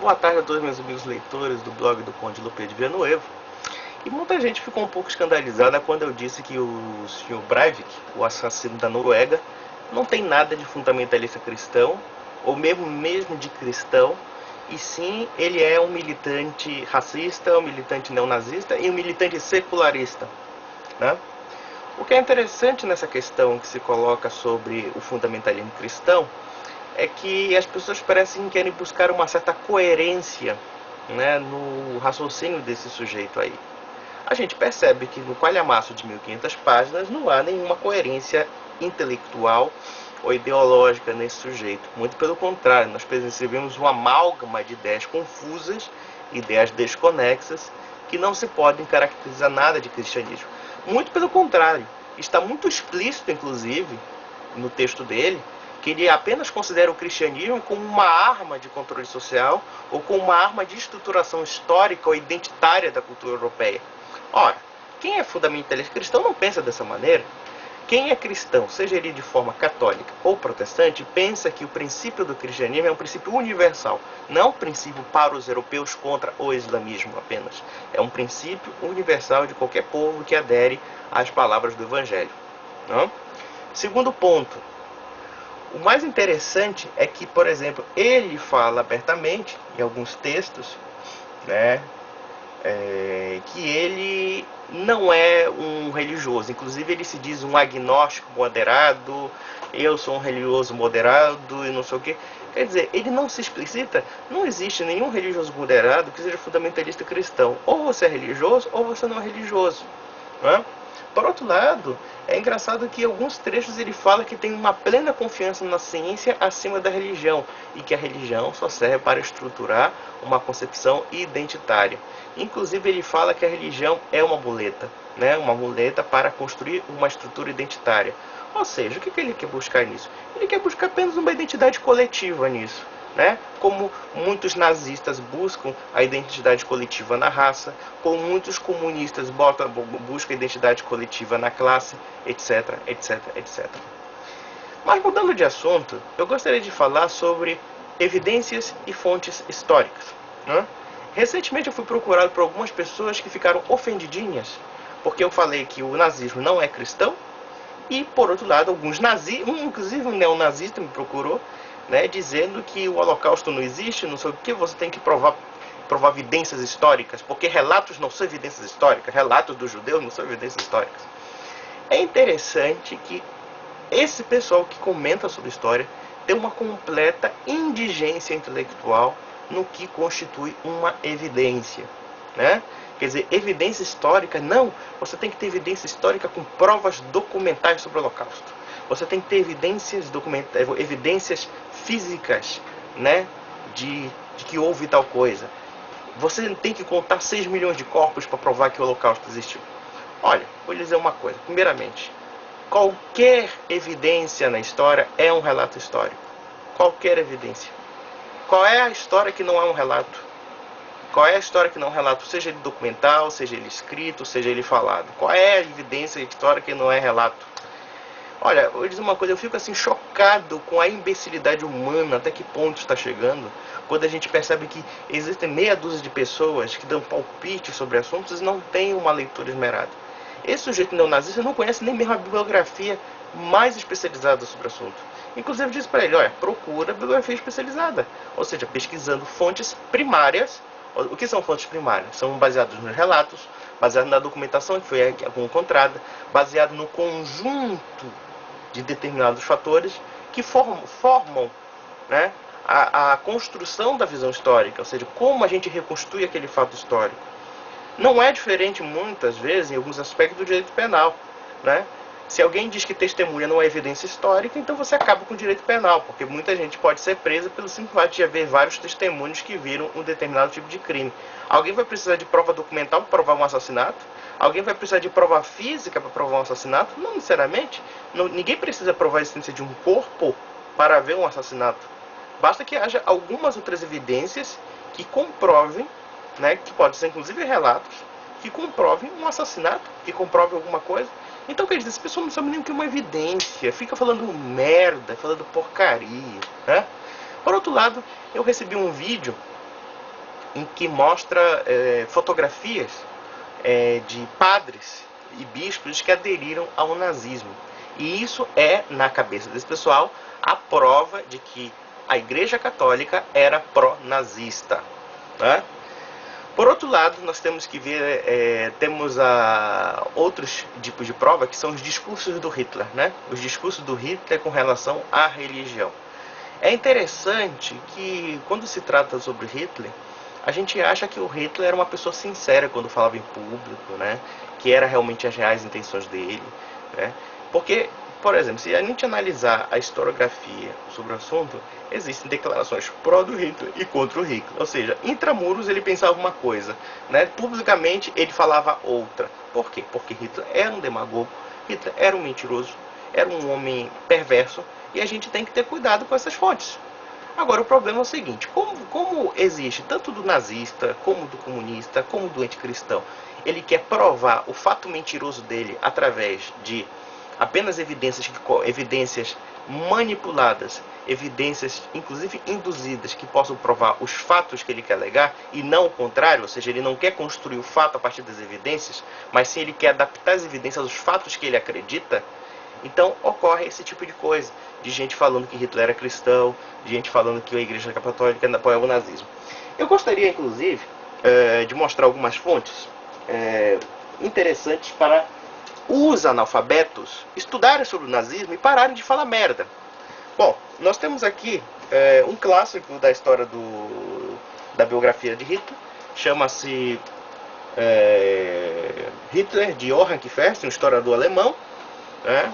Boa tarde a todos meus amigos leitores do blog do Conde Lupe de Villanueva. E muita gente ficou um pouco escandalizada quando eu disse que o Sr. Breivik, o assassino da Noruega, não tem nada de fundamentalista cristão, ou mesmo de cristão, e sim ele é um militante racista, um militante neonazista e um militante secularista, né? O que é interessante nessa questão que se coloca sobre o fundamentalismo cristão é que as pessoas parecem que querem buscar uma certa coerência, né, no raciocínio desse sujeito aí. A gente percebe que no calhamaço de 1500 páginas não há nenhuma coerência intelectual ou ideológica nesse sujeito. Muito pelo contrário, nós percebemos uma amálgama de ideias confusas, ideias desconexas, que não se podem caracterizar nada de cristianismo. Muito pelo contrário, está muito explícito, inclusive, no texto dele, que ele apenas considera o cristianismo como uma arma de controle social ou como uma arma de estruturação histórica ou identitária da cultura europeia. Ora, quem é fundamentalista cristão não pensa dessa maneira. Quem é cristão, seja ele de forma católica ou protestante, pensa que o princípio do cristianismo é um princípio universal, não um princípio para os europeus contra o islamismo apenas. É um princípio universal de qualquer povo que adere às palavras do Evangelho. Não? Segundo ponto, o mais interessante é que, por exemplo, ele fala abertamente, em alguns textos, né, que ele não é um religioso. Inclusive ele se diz um agnóstico moderado, eu sou um religioso moderado e não sei o que. Quer dizer, ele não se explicita, não existe nenhum religioso moderado que seja fundamentalista cristão. Ou você é religioso ou você não é religioso. Né? Por outro lado, é engraçado que em alguns trechos ele fala que tem uma plena confiança na ciência acima da religião e que a religião só serve para estruturar uma concepção identitária. Inclusive ele fala que a religião é uma muleta, né? Uma muleta para construir uma estrutura identitária. Ou seja, o que ele quer buscar nisso? Ele quer buscar apenas uma identidade coletiva nisso. Né? Como muitos nazistas buscam a identidade coletiva na raça, como muitos comunistas buscam a identidade coletiva na classe, etc, etc, etc. Mas mudando de assunto, eu gostaria de falar sobre evidências e fontes históricas. Né? Recentemente eu fui procurado por algumas pessoas que ficaram ofendidinhas, porque eu falei que o nazismo não é cristão, e por outro lado, alguns inclusive um neonazista me procurou, né, dizendo que o Holocausto não existe, não sei o que, você tem que provar evidências históricas, porque relatos não são evidências históricas, relatos dos judeus não são evidências históricas. É interessante que esse pessoal que comenta sobre história tem uma completa indigência intelectual no que constitui uma evidência, né? Quer dizer, evidência histórica, não. Você tem que ter evidência histórica com provas documentais sobre o Holocausto. Você tem que ter evidências físicas, né, de que houve tal coisa. Você tem que contar 6 milhões de corpos para provar que o Holocausto existiu. Olha, vou lhe dizer uma coisa. Primeiramente, qualquer evidência na história é um relato histórico. Qualquer evidência. Qual é a história que não é um relato? Qual é a história que não é um relato? Seja ele documental, seja ele escrito, seja ele falado. Qual é a evidência histórica que não é relato? Olha, vou dizer uma coisa, eu fico assim chocado com a imbecilidade humana, até que ponto está chegando, quando a gente percebe que existem meia dúzia de pessoas que dão palpite sobre assuntos e não têm uma leitura esmerada. Esse sujeito neonazista não conhece nem mesmo a bibliografia mais especializada sobre o assunto. Inclusive diz para ele, olha, procura bibliografia especializada, ou seja, pesquisando fontes primárias. O que são fontes primárias? São baseados nos relatos, baseado na documentação que foi encontrada, baseado no conjunto de determinados fatores que formam, né, a construção da visão histórica, ou seja, como a gente reconstrui aquele fato histórico. Não é diferente, muitas vezes, em alguns aspectos do direito penal, né? Se alguém diz que testemunha não é evidência histórica, então você acaba com o direito penal, porque muita gente pode ser presa pelo simples fato de haver vários testemunhos que viram um determinado tipo de crime. Alguém vai precisar de prova documental para provar um assassinato? Alguém vai precisar de prova física para provar um assassinato? Não necessariamente. Ninguém precisa provar a existência de um corpo para ver um assassinato. Basta que haja algumas outras evidências que comprovem, né, que pode ser inclusive relatos, que comprovem um assassinato, que comprovem alguma coisa. Então, quer dizer, essa pessoa não sabe nem o que é uma evidência, fica falando merda, falando porcaria, né? Por outro lado, eu recebi um vídeo em que mostra fotografias de padres e bispos que aderiram ao nazismo. E isso é, na cabeça desse pessoal, a prova de que a Igreja Católica era pró-nazista, né? Por outro lado, nós temos que ver, outros tipos de prova, que são os discursos do Hitler, né? Os discursos do Hitler com relação à religião. É interessante que, quando se trata sobre Hitler, a gente acha que o Hitler era uma pessoa sincera quando falava em público, né? Que era realmente as reais intenções dele, né? Porque, por exemplo, se a gente analisar a historiografia sobre o assunto, existem declarações pró do Hitler e contra o Hitler. Ou seja, intramuros ele pensava uma coisa, né? Publicamente ele falava outra. Por quê? Porque Hitler era um demagogo, Hitler era um mentiroso, era um homem perverso, e a gente tem que ter cuidado com essas fontes. Agora, o problema é o seguinte, como existe tanto do nazista, como do comunista, como do anticristão, ele quer provar o fato mentiroso dele através de apenas evidências manipuladas, evidências inclusive induzidas, que possam provar os fatos que ele quer alegar, e não o contrário, ou seja, ele não quer construir o fato a partir das evidências, mas sim ele quer adaptar as evidências aos fatos que ele acredita. Então ocorre esse tipo de coisa, de gente falando que Hitler era cristão, de gente falando que a Igreja Católica apoiava o nazismo. Eu gostaria, inclusive, de mostrar algumas fontes interessantes para os analfabetos estudarem sobre o nazismo e pararem de falar merda. Bom, nós temos aqui um clássico da história da biografia de Hitler, chama-se Hitler, de Johann Keffer, um historiador alemão, né,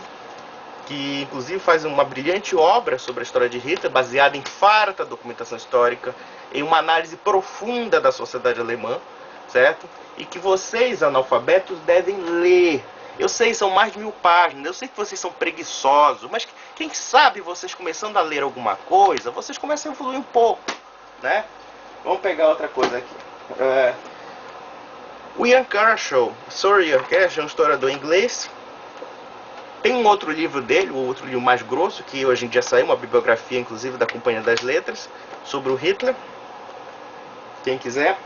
que inclusive faz uma brilhante obra sobre a história de Hitler, baseada em farta documentação histórica, em uma análise profunda da sociedade alemã, certo? E que vocês, analfabetos, devem ler. Eu sei, são mais de 1000 páginas, eu sei que vocês são preguiçosos, mas quem sabe vocês começando a ler alguma coisa, vocês começam a evoluir um pouco, né? Vamos pegar outra coisa aqui. O Ian Kershaw, Ian Kershaw, um historiador inglês. Tem um outro livro dele, o outro livro mais grosso, que hoje em dia saiu, uma bibliografia inclusive da Companhia das Letras, sobre o Hitler. Quem quiser.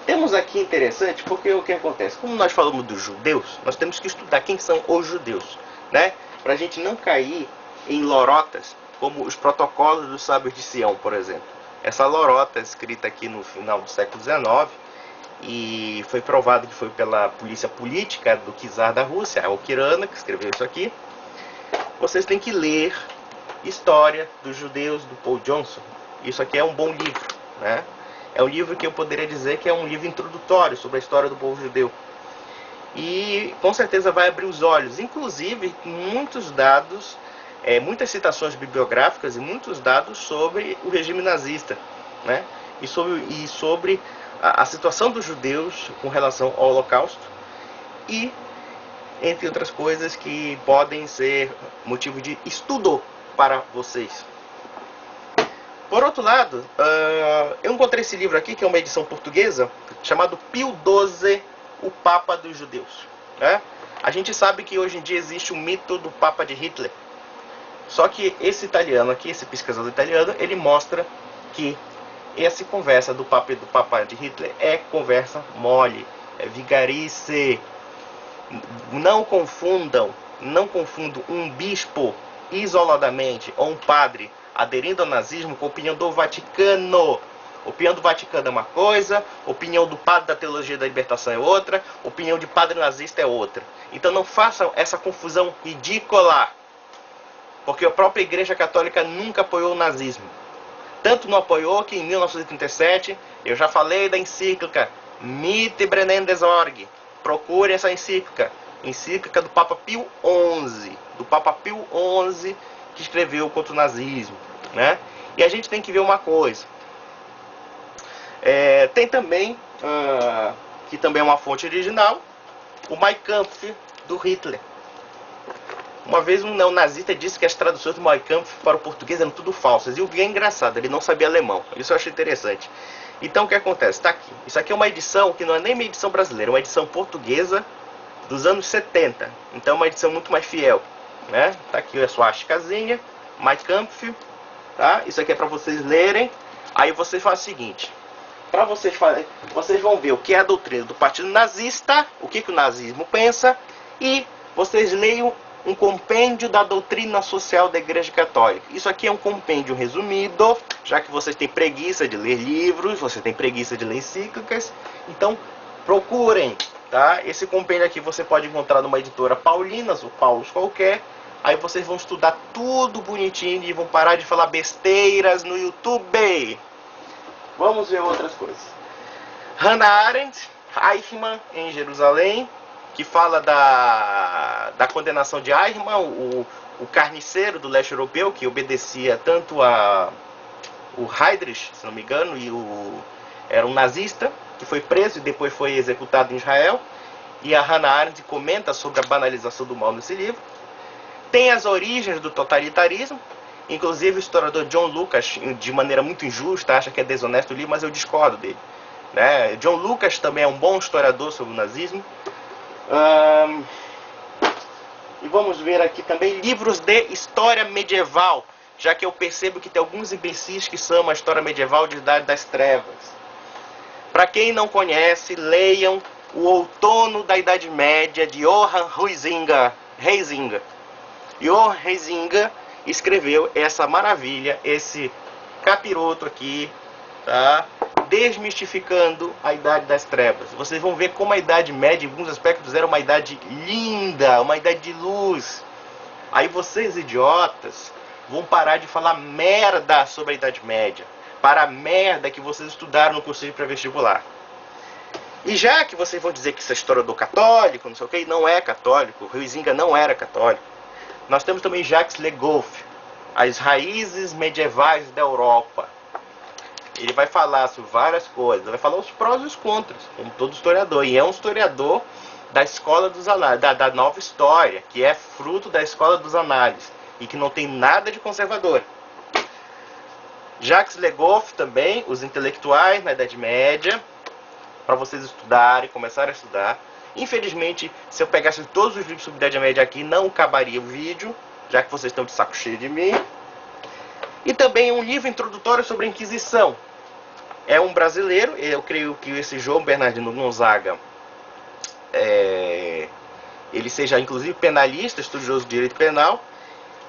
Temos aqui interessante, porque o que acontece? Como nós falamos dos judeus, nós temos que estudar quem são os judeus, né? Para a gente não cair em lorotas, como os protocolos dos sábios de Sião, por exemplo. Essa lorota, escrita aqui no final do século XIX, e foi provado que foi pela polícia política do czar da Rússia, o Okirana, que escreveu isso aqui. Vocês têm que ler História dos Judeus, do Paul Johnson. Isso aqui é um bom livro, né? É um livro que eu poderia dizer que é um livro introdutório sobre a história do povo judeu. E com certeza vai abrir os olhos, inclusive muitos dados, muitas citações bibliográficas e muitos dados sobre o regime nazista, né? E sobre a situação dos judeus com relação ao Holocausto, e entre outras coisas que podem ser motivo de estudo para vocês. Por outro lado, eu encontrei esse livro aqui, que é uma edição portuguesa, chamado Pio XII, o Papa dos Judeus, né? A gente sabe que hoje em dia existe o mito do Papa de Hitler, só que esse italiano aqui, esse pesquisador italiano, ele mostra que essa conversa do Papa de Hitler é conversa mole, é vigarice. Não confundam um bispo isoladamente ou um padre aderindo ao nazismo com a opinião do Vaticano. Opinião do Vaticano é uma coisa, opinião do padre da teologia da libertação é outra, opinião de padre nazista é outra. Então não façam essa confusão ridícula, porque a própria Igreja Católica nunca apoiou o nazismo. Tanto não apoiou que em 1937, eu já falei da encíclica Mitte Brennendes Org. Procure essa encíclica do Papa Pio XI, que escreveu contra o nazismo, né? E a gente tem que ver uma coisa. Tem também, que também é uma fonte original, o Mein Kampf do Hitler. Uma vez um neonazista disse que as traduções do Mein Kampf para o português eram tudo falsas. E o que é engraçado, ele não sabia alemão. Isso eu achei interessante. Então o que acontece? Está aqui. Isso aqui é uma edição que não é nem uma edição brasileira, é uma edição portuguesa dos anos 70. Então é uma edição muito mais fiel, né? Tá aqui a sua hastecazinha, Mein Kampf, tá? Isso aqui é para vocês lerem. Aí você faz o seguinte, para vocês vão ver o que é a doutrina do partido nazista, o que o nazismo pensa, e vocês leiam um compêndio da doutrina social da Igreja Católica. Isso aqui é um compêndio resumido, já que vocês têm preguiça de ler livros, vocês têm preguiça de ler encíclicas, então procurem, tá? Esse compêndio aqui você pode encontrar numa editora Paulinas ou Paulus qualquer. Aí vocês vão estudar tudo bonitinho e vão parar de falar besteiras no YouTube. Vamos ver outras coisas. Hannah Arendt, Eichmann em Jerusalém, que fala da condenação de Eichmann, o carniceiro do leste europeu, que obedecia tanto o Heydrich, se não me engano, era um nazista, que foi preso e depois foi executado em Israel. E a Hannah Arendt comenta sobre a banalização do mal nesse livro. Tem as origens do totalitarismo, inclusive o historiador John Lucas, de maneira muito injusta, acha que é desonesto o livro, mas eu discordo dele, né? John Lucas também é um bom historiador sobre o nazismo. E vamos ver aqui também livros de história medieval, já que eu percebo que tem alguns imbecis que chamam a história medieval de Idade das Trevas. Para quem não conhece, leiam O Outono da Idade Média, de Johann Huizinga. Johann Huizinga escreveu essa maravilha, esse capiroto aqui, tá? Desmistificando a Idade das Trevas. Vocês vão ver como a Idade Média, em alguns aspectos, era uma idade linda, uma idade de luz. Aí vocês, idiotas, vão parar de falar merda sobre a Idade Média, para a merda que vocês estudaram no curso de pré-vestibular. E já que vocês vão dizer que isso é história do católico, não sei o que, não é católico, Huizinga não era católico. Nós temos também Jacques Le Goff, As Raízes Medievais da Europa. Ele vai falar sobre várias coisas, vai falar os prós e os contras, como todo historiador. E é um historiador da escola dos análises, da nova história, que é fruto da escola dos análises, e que não tem nada de conservador. Jacques Le Goff também, Os Intelectuais na Idade Média, para vocês estudarem, começarem a estudar. Infelizmente, se eu pegasse todos os livros sobre Idade Média aqui, não cabaria o vídeo, já que vocês estão de saco cheio de mim. E também um livro introdutório sobre a Inquisição. É um brasileiro, eu creio que esse João Bernardino Gonzaga, ele seja inclusive penalista, estudioso de direito penal,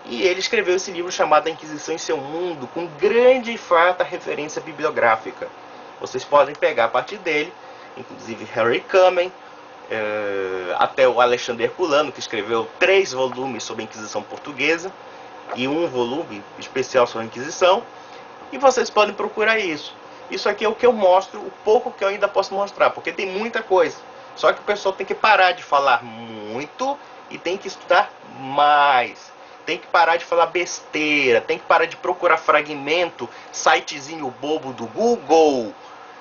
e ele escreveu esse livro chamado A Inquisição em Seu Mundo, com grande e farta referência bibliográfica. Vocês podem pegar a partir dele, inclusive Harry Kamen, até o Alexandre Herculano, que escreveu 3 volumes sobre a Inquisição Portuguesa e um volume especial sobre a Inquisição, e vocês podem procurar isso. Isso aqui é o que eu mostro, o pouco que eu ainda posso mostrar, porque tem muita coisa. Só que o pessoal tem que parar de falar muito e tem que estudar mais. Tem que parar de falar besteira, tem que parar de procurar fragmento, sitezinho bobo do Google,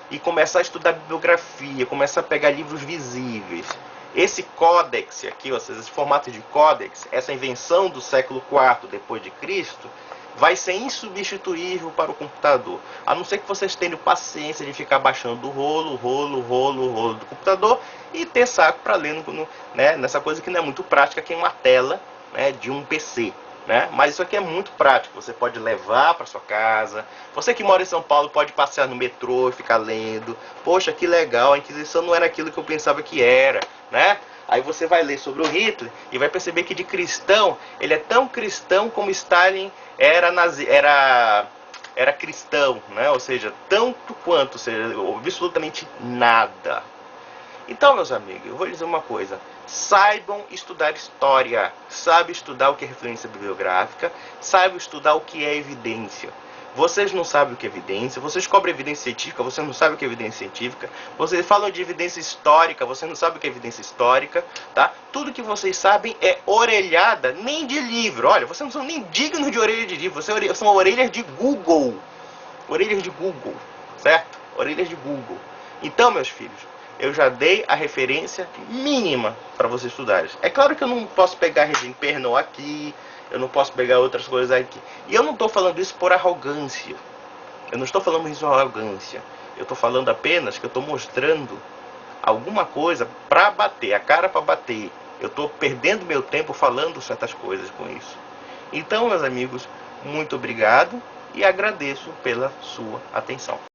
e começar a estudar bibliografia, começar a pegar livros visíveis. Esse códex aqui, esse formato de códex, essa invenção do século IV depois de Cristo, vai ser insubstituível para o computador. A não ser que vocês tenham paciência de ficar baixando o rolo do computador e ter saco para ler nessa coisa que não é muito prática, que é uma tela, né, de um PC. Né? Mas isso aqui é muito prático, você pode levar para sua casa. Você que mora em São Paulo pode passear no metrô e ficar lendo. Poxa, que legal, a Inquisição não era aquilo que eu pensava que era, né? Aí você vai ler sobre o Hitler e vai perceber que de cristão, ele é tão cristão como Stalin era cristão, né? Ou seja, tanto quanto, ou seja, absolutamente nada. Então, meus amigos, eu vou lhes dizer uma coisa. Saibam estudar história, saibam estudar o que é referência bibliográfica, saibam estudar o que é evidência. Vocês não sabem o que é evidência, vocês cobrem evidência científica, vocês não sabem o que é evidência científica, vocês falam de evidência histórica, vocês não sabem o que é evidência histórica, tá? Tudo que vocês sabem é orelhada, nem de livro. Olha, vocês não são nem dignos de orelha de livro, vocês são orelhas de Google. Orelhas de Google, certo? Orelhas de Google. Então, meus filhos, eu já dei a referência mínima para vocês estudarem. É claro que eu não posso pegar Regine Pernod aqui, eu não posso pegar outras coisas aqui. E eu não estou falando isso por arrogância. Eu não estou falando isso por arrogância. Eu estou falando apenas que eu estou mostrando alguma coisa para bater, a cara para bater. Eu estou perdendo meu tempo falando certas coisas com isso. Então, meus amigos, muito obrigado. e agradeço pela sua atenção.